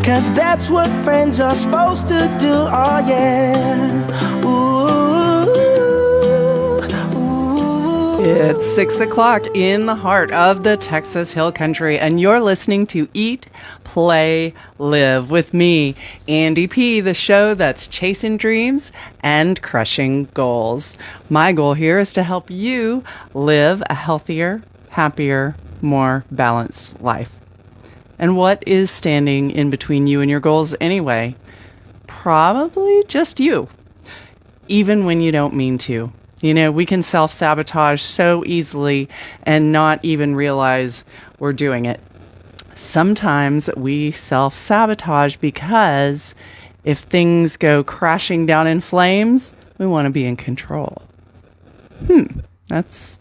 'cause that's what friends are supposed to do. Oh yeah. Ooh, ooh. It's 6 o'clock in the heart of the Texas Hill Country, and you're listening to Eat, Play, Live with me, Andy P., the show that's chasing dreams and crushing goals. My goal here is to help you live a healthier, happier, more balanced life. And what is standing in between you and your goals anyway? Probably just you, even when you don't mean to. You know, we can self-sabotage so easily and not even realize we're doing it. Sometimes we self-sabotage because if things go crashing down in flames, we want to be in control. That's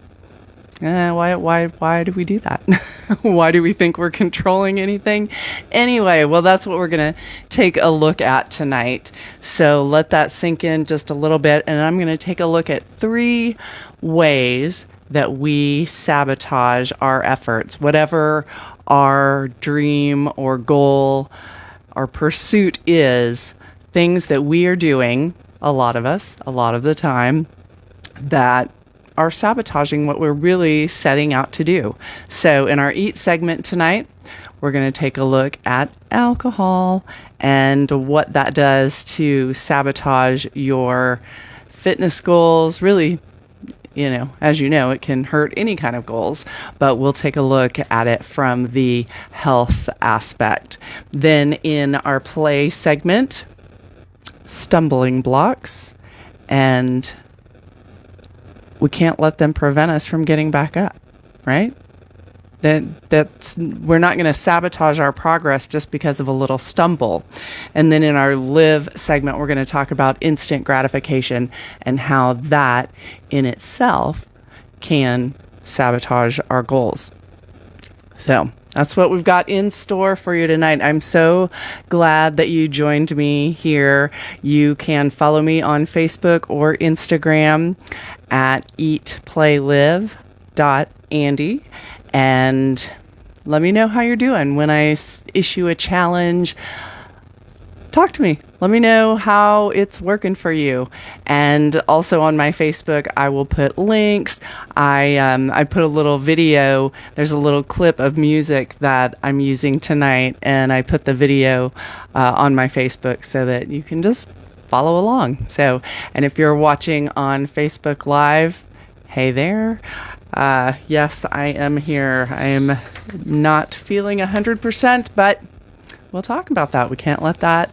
why do we do that? Why do we think we're controlling anything? Anyway, well, that's what we're going to take a look at tonight. So let that sink in just a little bit. And I'm going to take a look at 3 ways that we sabotage our efforts, whatever our dream or goal or pursuit is, things that we are doing, a lot of us, a lot of the time, that are sabotaging what we're really setting out to do. So in our Eat segment tonight, we're going to take a look at alcohol and what that does to sabotage your fitness goals. Really, as you know, it can hurt any kind of goals, but we'll take a look at it from the health aspect. Then in our play segment, stumbling blocks, and we can't let them prevent us from getting back up, right? We're not going to sabotage our progress just because of a little stumble. And then in our live segment, we're going to talk about instant gratification and how that in itself can sabotage our goals. So that's what we've got in store for you tonight. I'm so glad that you joined me here. You can follow me on Facebook or Instagram at eatplaylive.andy, and let me know how you're doing. When I issue a challenge, talk to me. Let me know how it's working for you. And also on my Facebook, I will put links. I put a little video. There's a little clip of music that I'm using tonight, and I put the video on my Facebook so that you can just follow along. So, and if you're watching on Facebook Live, hey there. Yes, I am here. I am not feeling 100%, but we'll talk about that. We can't let that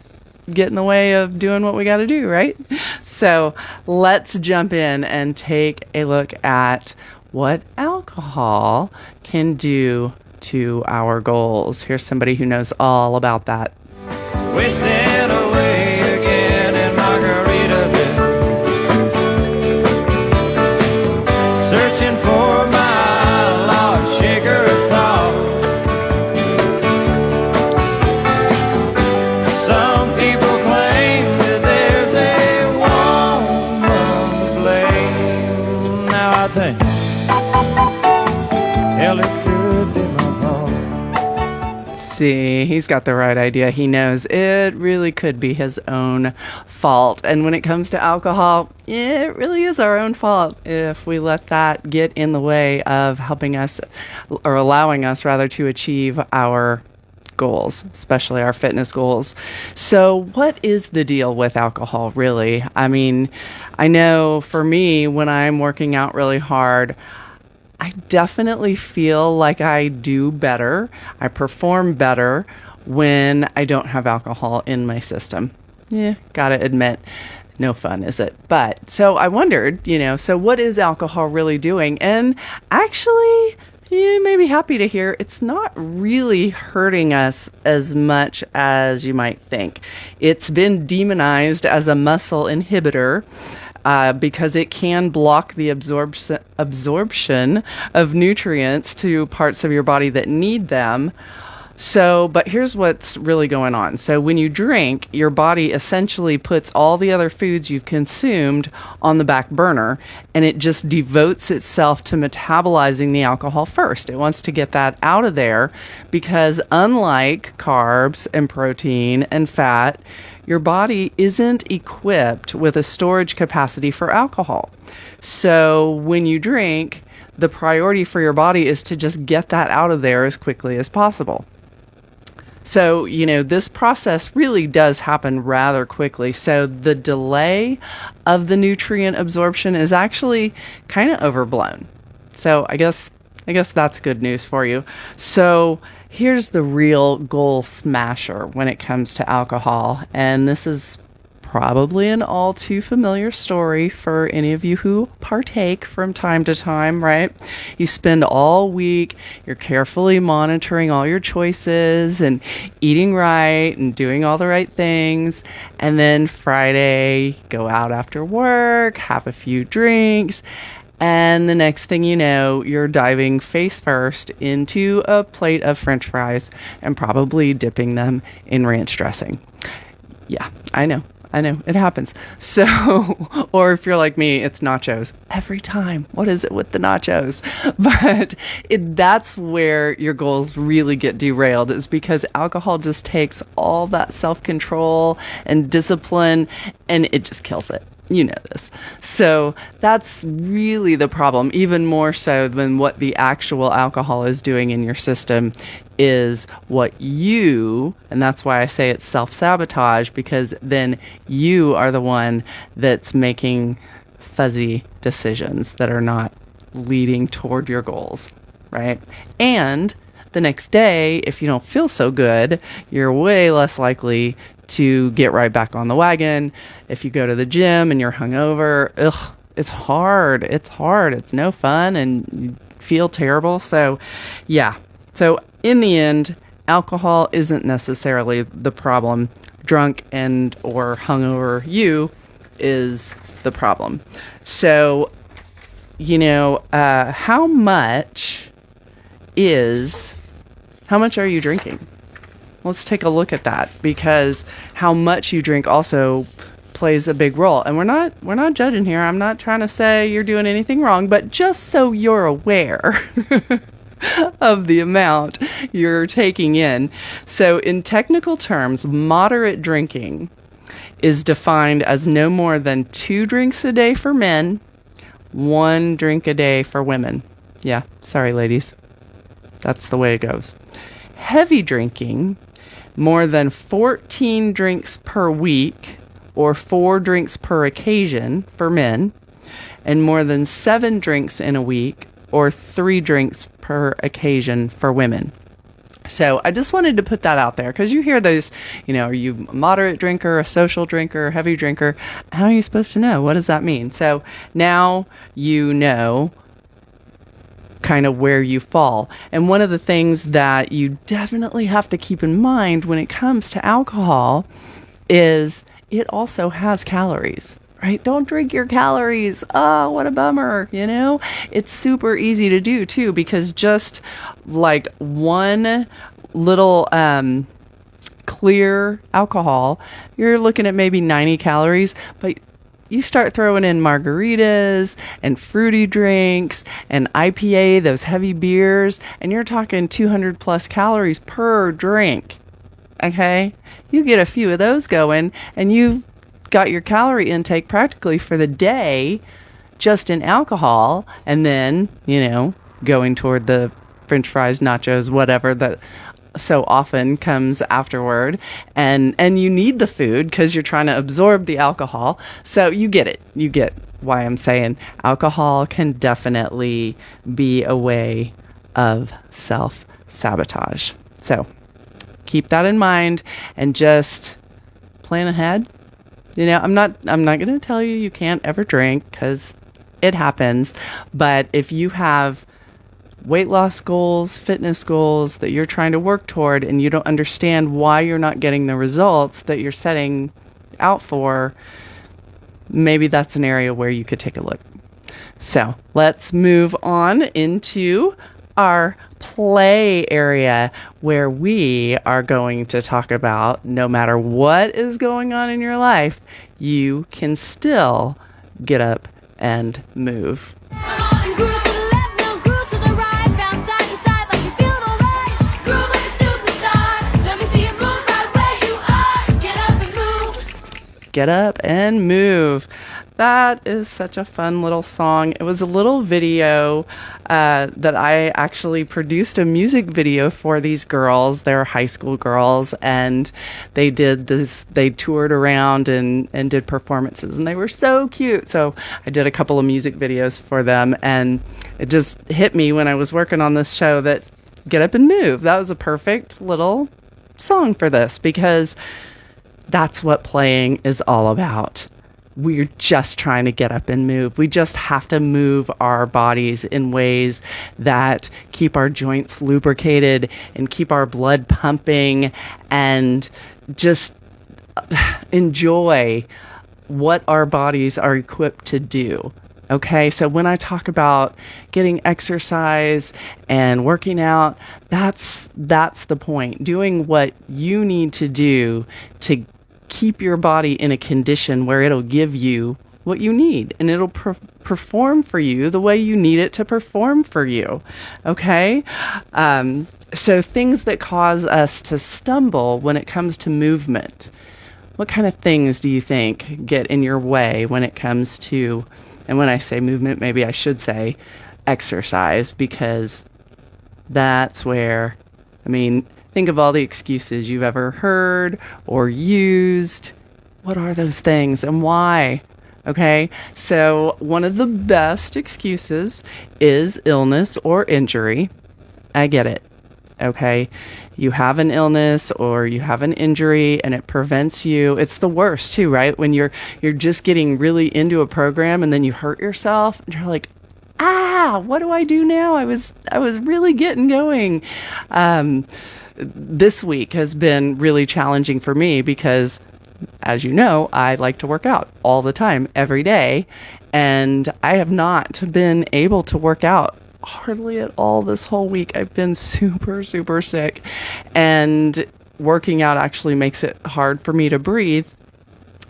get in the way of doing what we got to do, right? So let's jump in and take a look at what alcohol can do to our goals. Here's somebody who knows all about that. Wasting away again in Margaritaville, searching for my lost shaker of salt. Some people claim that there's a woman to blame. Now I think, hell, it could be my fault. See, he's got the right idea. He knows it really could be his own fault. And when it comes to alcohol, it really is our own fault if we let that get in the way of helping us, or allowing us rather, to achieve our goals, especially our fitness goals. So what is the deal with alcohol, really? I mean, I know for me, when I'm working out really hard, I definitely feel like I do better. I perform better when I don't have alcohol in my system. Yeah, gotta admit, no fun, is it? But so I wondered, so what is alcohol really doing? And actually, you may be happy to hear it's not really hurting us as much as you might think. It's been demonized as a muscle inhibitor, because it can block the absorption of nutrients to parts of your body that need them. So, but here's what's really going on. So, when you drink, your body essentially puts all the other foods you've consumed on the back burner, and it just devotes itself to metabolizing the alcohol first. It wants to get that out of there because, unlike carbs and protein and fat, your body isn't equipped with a storage capacity for alcohol. So, when you drink, the priority for your body is to just get that out of there as quickly as possible. So, this process really does happen rather quickly. So the delay of the nutrient absorption is actually kind of overblown. So I guess that's good news for you. So here's the real goal smasher when it comes to alcohol. And this is probably an all too familiar story for any of you who partake from time to time, right? You spend all week, you're carefully monitoring all your choices and eating right and doing all the right things. And then Friday, go out after work, have a few drinks. And the next thing you know, you're diving face first into a plate of French fries and probably dipping them in ranch dressing. Yeah, I know, it happens. So, or if you're like me, it's nachos every time. What is it with the nachos? But that's where your goals really get derailed, is because alcohol just takes all that self-control and discipline and it just kills it. You know this. So that's really the problem, even more so than what the actual alcohol is doing in your system is what and that's why I say it's self-sabotage, because then you are the one that's making fuzzy decisions that are not leading toward your goals, right? And the next day, if you don't feel so good, you're way less likely to get right back on the wagon. If you go to the gym and you're hungover, it's hard. It's no fun and you feel terrible. So, yeah. So, in the end, alcohol isn't necessarily the problem. Drunk and or hungover you is the problem. So, how much are you drinking? Let's take a look at that, because how much you drink also plays a big role. And we're not judging here. I'm not trying to say you're doing anything wrong, but just so you're aware of the amount you're taking in. So in technical terms, moderate drinking is defined as no more than 2 drinks a day for men, 1 drink a day for women. Yeah, sorry, ladies. That's the way it goes. Heavy drinking, more than 14 drinks per week or 4 drinks per occasion for men, and more than 7 drinks in a week or 3 drinks per occasion for women. So I just wanted to put that out there, because you hear those, are you a moderate drinker, a social drinker, a heavy drinker? How are you supposed to know? What does that mean? So now you know kind of where you fall. And one of the things that you definitely have to keep in mind when it comes to alcohol is it also has calories, right? Don't drink your calories. Oh, what a bummer, It's super easy to do too, because just like one little clear alcohol, you're looking at maybe 90 calories, but you start throwing in margaritas and fruity drinks and IPA, those heavy beers, and you're talking 200 plus calories per drink. Okay? You get a few of those going and you've got your calorie intake practically for the day just in alcohol, and then, going toward the French fries, nachos, whatever that so often comes afterward, and you need the food because you're trying to absorb the alcohol. So you get why I'm saying alcohol can definitely be a way of self-sabotage. So keep that in mind and just plan ahead. I'm not going to tell you can't ever drink, because it happens, but if you have weight loss goals, fitness goals that you're trying to work toward, and you don't understand why you're not getting the results that you're setting out for, maybe that's an area where you could take a look. So let's move on into our play area where we are going to talk about no matter what is going on in your life, you can still get up and move. Get up and move. That is such a fun little song. It was a little video that I actually produced a music video for these girls. They're high school girls, and they did this. They toured around and did performances, and they were so cute. So I did a couple of music videos for them, and it just hit me when I was working on this show that Get Up and Move. That was a perfect little song for this, because that's what playing is all about. We're just trying to get up and move. We just have to move our bodies in ways that keep our joints lubricated and keep our blood pumping, and just enjoy what our bodies are equipped to do. Okay, so when I talk about getting exercise and working out, that's the point. Doing what you need to do to keep your body in a condition where it'll give you what you need, and it'll perform for you the way you need it to perform for you. Okay? So things that cause us to stumble when it comes to movement. What kind of things do you think get in your way when it comes to, and when I say movement, maybe I should say exercise, because that's where, think of all the excuses you've ever heard or used. What are those things and why? Okay, so one of the best excuses is illness or injury. I get it. Okay, you have an illness or you have an injury and it prevents you. It's the worst too, right? When you're just getting really into a program and then you hurt yourself and you're like, what do I do now? I was really getting going. This week has been really challenging for me because, as you know, I like to work out all the time, every day, and I have not been able to work out hardly at all this whole week. I've been super, super sick, and working out actually makes it hard for me to breathe.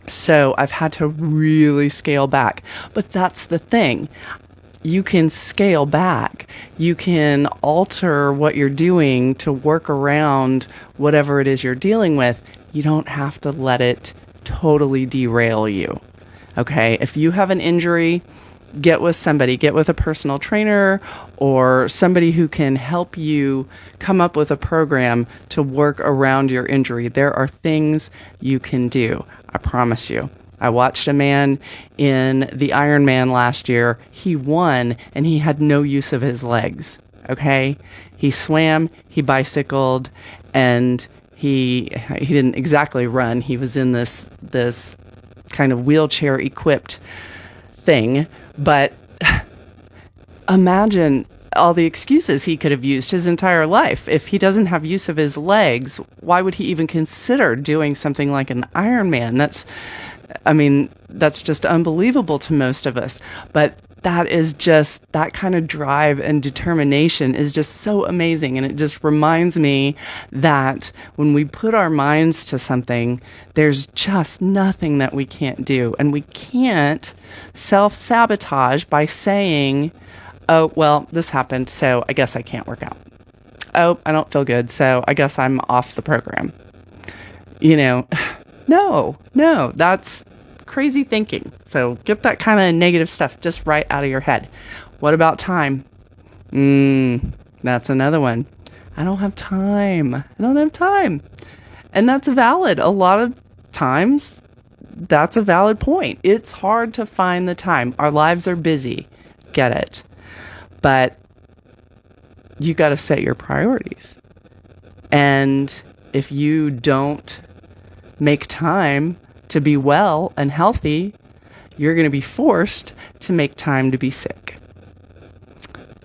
So I've had to really scale back. But that's the thing. You can scale back. You can alter what you're doing to work around whatever it is you're dealing with. You don't have to let it totally derail you. Okay? If you have an injury, get with somebody. Get with a personal trainer or somebody who can help you come up with a program to work around your injury. There are things you can do. I promise you. I watched a man in the Ironman last year. He won and he had no use of his legs. Okay? He swam, he bicycled, and he didn't exactly run. He was in this kind of wheelchair equipped thing. But imagine all the excuses he could have used his entire life. If he doesn't have use of his legs, why would he even consider doing something like an Ironman? That's just unbelievable to most of us. But that is just, that kind of drive and determination is just so amazing. And it just reminds me that when we put our minds to something, there's just nothing that we can't do. And we can't self-sabotage by saying, oh, well, this happened, so I guess I can't work out. Oh, I don't feel good, so I guess I'm off the program. No, that's crazy thinking. So get that kind of negative stuff just right out of your head. What about time? That's another one. I don't have time. And that's valid. A lot of times, that's a valid point. It's hard to find the time. Our lives are busy. Get it. But you got to set your priorities. And if you don't make time to be well and healthy, you're going to be forced to make time to be sick.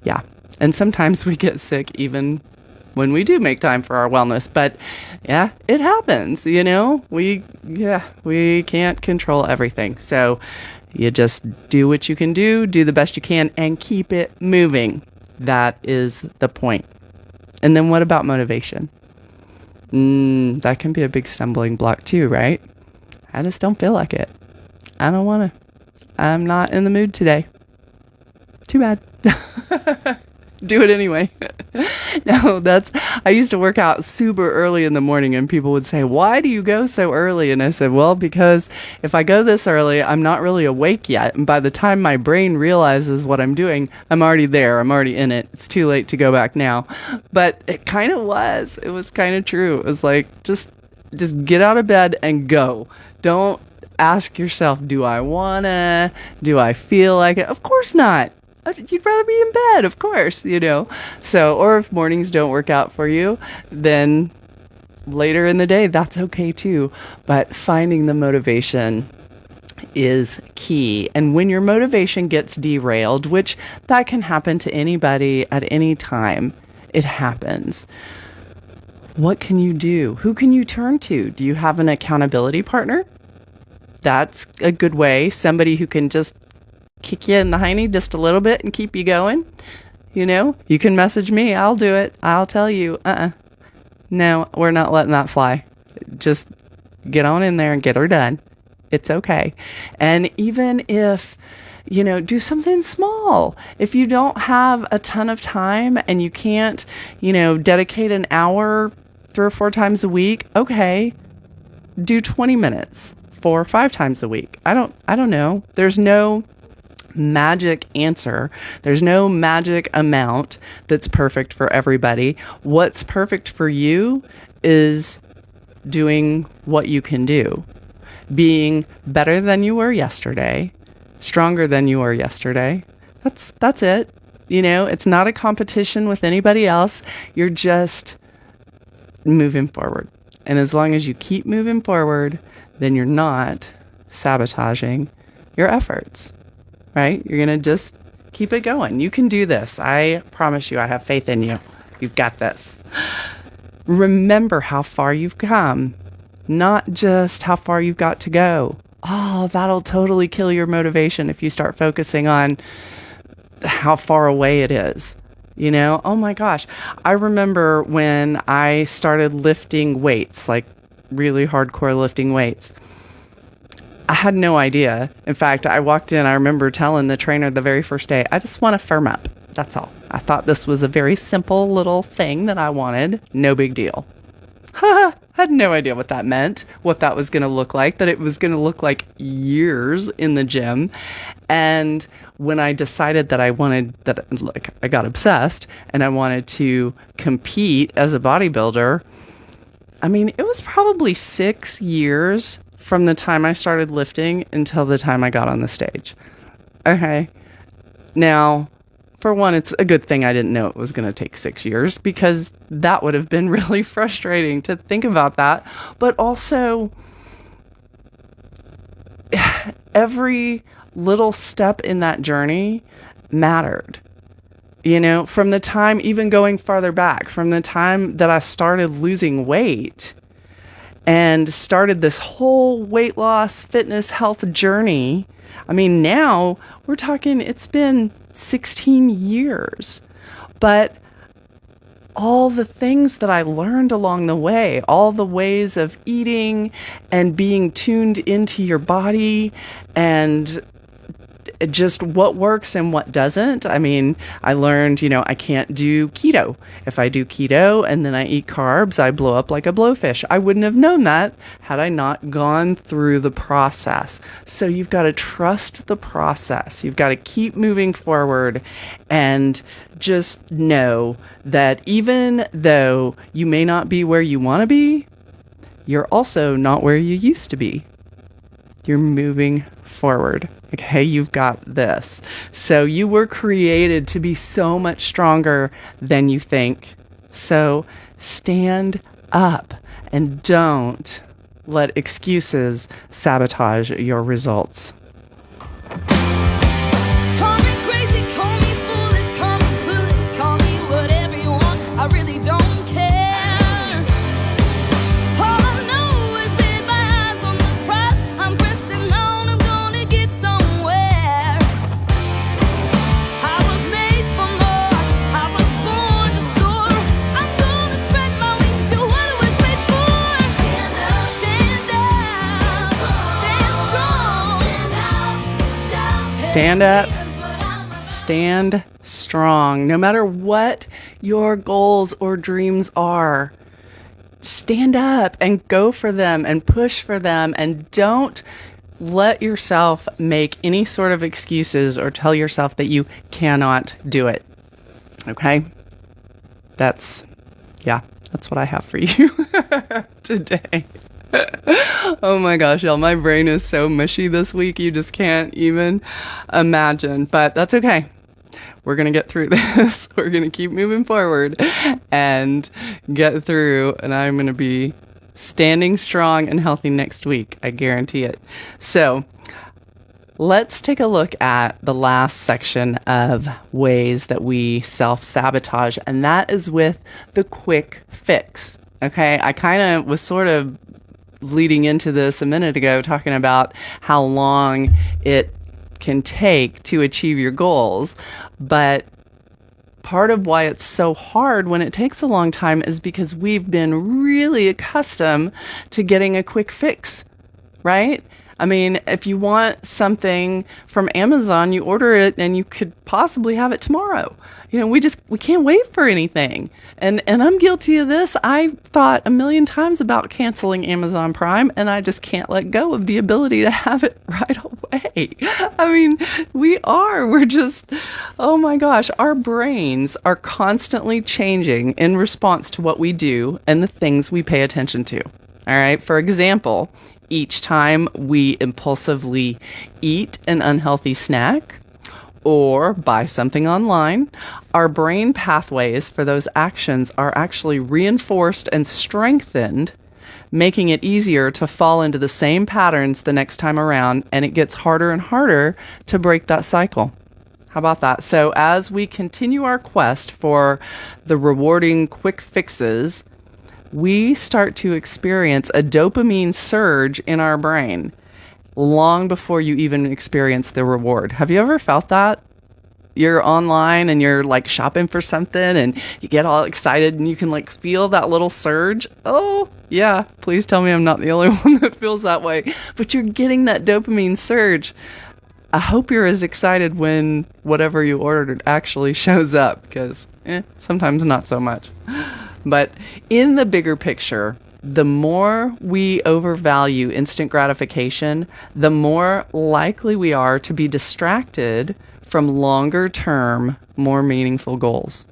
Yeah. And sometimes we get sick even when we do make time for our wellness. But yeah, it happens, we can't control everything. So you just do what you can do the best you can, and keep it moving. That is the point. And then what about motivation? That can be a big stumbling block too, right? I just don't feel like it. I don't want to. I'm not in the mood today. Too bad. Do it anyway. No, I used to work out super early in the morning, and people would say, why do you go so early? And I said, well, because if I go this early, I'm not really awake yet. And by the time my brain realizes what I'm doing, I'm already there. I'm already in it. It's too late to go back now. But it kind of was. It was kind of true. It was like, just get out of bed and go. Don't ask yourself, do I wanna? Do I feel like it? Of course not. You'd rather be in bed, of course, So, or if mornings don't work out for you, then later in the day, that's okay too. But finding the motivation is key. And when your motivation gets derailed, which that can happen to anybody at any time, it happens. What can you do? Who can you turn to? Do you have an accountability partner? That's a good way. Somebody who can just kick you in the hiney just a little bit and keep you going. You can message me. I'll do it. I'll tell you. No, we're not letting that fly. Just get on in there and get her done. It's okay. And even if, do something small. If you don't have a ton of time and you can't, dedicate an hour 3 or 4 times a week, okay, do 20 minutes 4 or 5 times a week. I don't know. There's no magic answer. There's no magic amount that's perfect for everybody. What's perfect for you is doing what you can do. Being better than you were yesterday, stronger than you were yesterday. That's it. It's not a competition with anybody else. You're just moving forward. And as long as you keep moving forward, then you're not sabotaging your efforts. Right? You're going to just keep it going. You can do this. I promise you, I have faith in you. You've got this. Remember how far you've come, not just how far you've got to go. Oh, that'll totally kill your motivation if you start focusing on how far away it is. Oh my gosh. I remember when I started lifting weights, like really hardcore lifting weights. I had no idea. In fact, I walked in, I remember telling the trainer the very first day, I just want to firm up. That's all. I thought this was a very simple little thing that I wanted. No big deal. I had no idea what that meant, what that was going to look like, that it was going to look like years in the gym. And when I decided that I got obsessed and I wanted to compete as a bodybuilder, it was probably 6 years from the time I started lifting until the time I got on the stage. Okay. Now, for one, it's a good thing I didn't know it was going to take 6 years, because that would have been really frustrating to think about that. But also, every little step in that journey mattered. From the time, even going farther back, from the time that I started losing weight and started this whole weight loss, fitness, health journey. Now we're talking, it's been 16 years, but all the things that I learned along the way, all the ways of eating and being tuned into your body and just what works and what doesn't. I learned, I can't do keto. If I do keto and then I eat carbs, I blow up like a blowfish. I wouldn't have known that had I not gone through the process. So you've got to trust the process. You've got to keep moving forward and just know that even though you may not be where you want to be, you're also not where you used to be. You're moving forward. Okay, you've got this. So you were created to be so much stronger than you think. So stand up and don't let excuses sabotage your results. Call me crazy, call me foolish, call me clueless, call me whatever you want. I really don't care. All I know is with my eyes on the prize, I'm pressing on, I'm gonna get somewhere. I was made for more, I was born to soar. I'm Stand up. Stand strong. No matter what your goals or dreams are, stand up and go for them and push for them, and don't let yourself make any sort of excuses or tell yourself that you cannot do it. Okay? That's what I have for you today. Oh my gosh, y'all, my brain is so mushy this week. You just can't even imagine, but that's okay. We're going to get through this. We're going to keep moving forward and get through, and I'm going to be standing strong and healthy next week. I guarantee it. So let's take a look at the last section of ways that we self-sabotage, and that is with the quick fix. Okay, I kind of was sort of leading into this a minute ago, talking about how long it can take to achieve your goals. But part of why it's so hard when it takes a long time is because we've been really accustomed to getting a quick fix, right? I mean, if you want something from Amazon, you order it and you could possibly have it tomorrow. You know, we can't wait for anything. And I'm guilty of this. I thought a million times about canceling Amazon Prime, and I just can't let go of the ability to have it right away. I mean, we're just, oh my gosh, our brains are constantly changing in response to what we do and the things we pay attention to. All right. For example, each time we impulsively eat an unhealthy snack or buy something online, our brain pathways for those actions are actually reinforced and strengthened, making it easier to fall into the same patterns the next time around, and it gets harder and harder to break that cycle. How about that? So as we continue our quest for the rewarding quick fixes, we start to experience a dopamine surge in our brain long before you even experience the reward. Have you ever felt that? You're online and you're like shopping for something and you get all excited and you can like feel that little surge. Oh, yeah. Please tell me I'm not the only one that feels that way. But you're getting that dopamine surge. I hope you're as excited when whatever you ordered actually shows up, because sometimes not so much. But in the bigger picture, the more we overvalue instant gratification, the more likely we are to be distracted from longer term, more meaningful goals.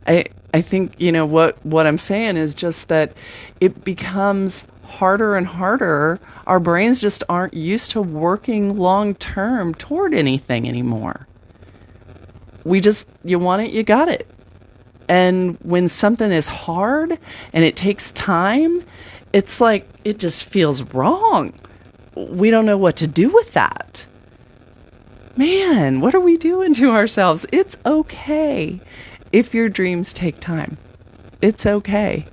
I think, what I'm saying is just that it becomes harder and harder. Our brains just aren't used to working long term toward anything anymore. You want it, you got it. And when something is hard and it takes time, it's like it just feels wrong. We don't know what to do with that. Man, what are we doing to ourselves? It's okay if your dreams take time. It's okay.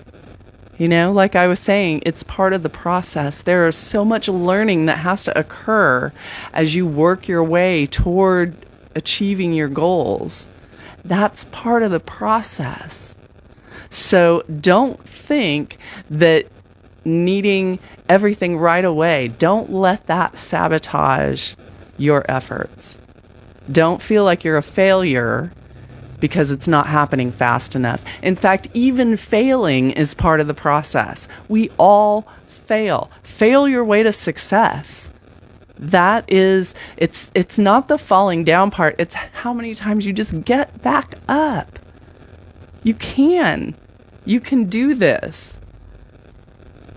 Like I was saying, it's part of the process. There is so much learning that has to occur as you work your way toward achieving your goals. That's part of the process. So don't think that needing everything right away, don't let that sabotage your efforts. Don't feel like you're a failure because it's not happening fast enough. In fact, even failing is part of the process. We all fail. Fail your way to success. That is, it's not the falling down part. It's how many times you just get back up. You can do this.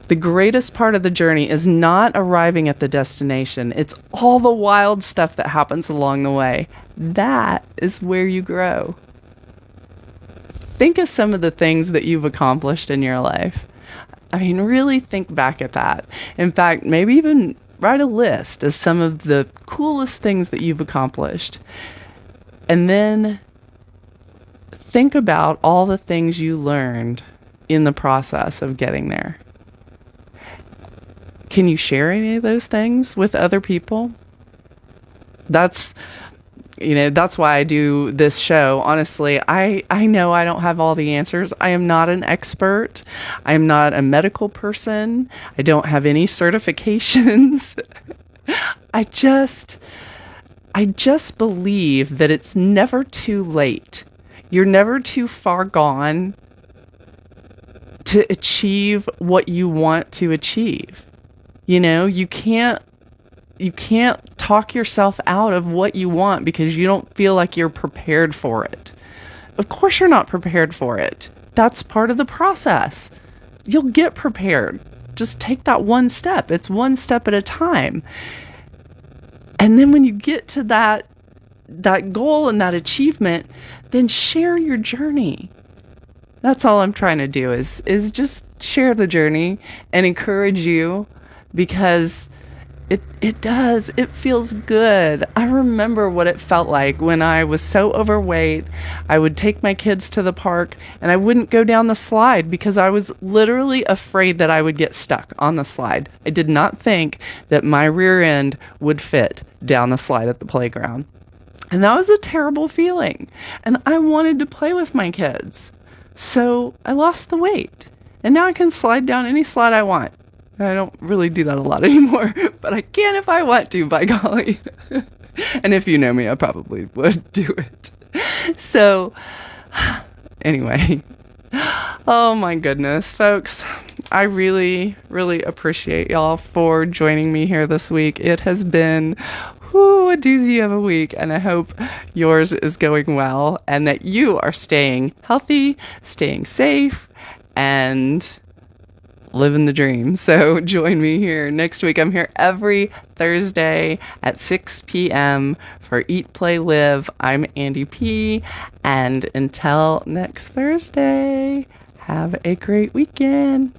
The greatest part of the journey is not arriving at the destination. It's all the wild stuff that happens along the way. That is where you grow. Think of some of the things that you've accomplished in your life. I mean, really think back at that. In fact, maybe even write a list of some of the coolest things that you've accomplished. And then think about all the things you learned in the process of getting there. Can you share any of those things with other people? That's why I do this show. Honestly, I know I don't have all the answers. I am not an expert. I am not a medical person. I don't have any certifications. I I just believe that it's never too late. You're never too far gone to achieve what you want to achieve. You know, you can't talk yourself out of what you want because you don't feel like you're prepared for it. Of course you're not prepared for it. That's part of the process. You'll get prepared. Just take that one step. It's one step at a time. And then when you get to that goal and that achievement, then share your journey. That's all I'm trying to do is just share the journey and encourage you, because it feels good. I remember what it felt like when I was so overweight. I would take my kids to the park and I wouldn't go down the slide because I was literally afraid that I would get stuck on the slide. I did not think that my rear end would fit down the slide at the playground. And that was a terrible feeling. And I wanted to play with my kids. So I lost the weight. And now I can slide down any slide I want. I don't really do that a lot anymore, but I can if I want to, by golly. And if you know me, I probably would do it. So, anyway. Oh my goodness, folks. I really, really appreciate y'all for joining me here this week. It has been a doozy of a week, and I hope yours is going well and that you are staying healthy, staying safe, and living the dream. So join me here next week. I'm here every Thursday at 6 p.m. for Eat, Play, Live. I'm Andy P. And until next Thursday, have a great weekend.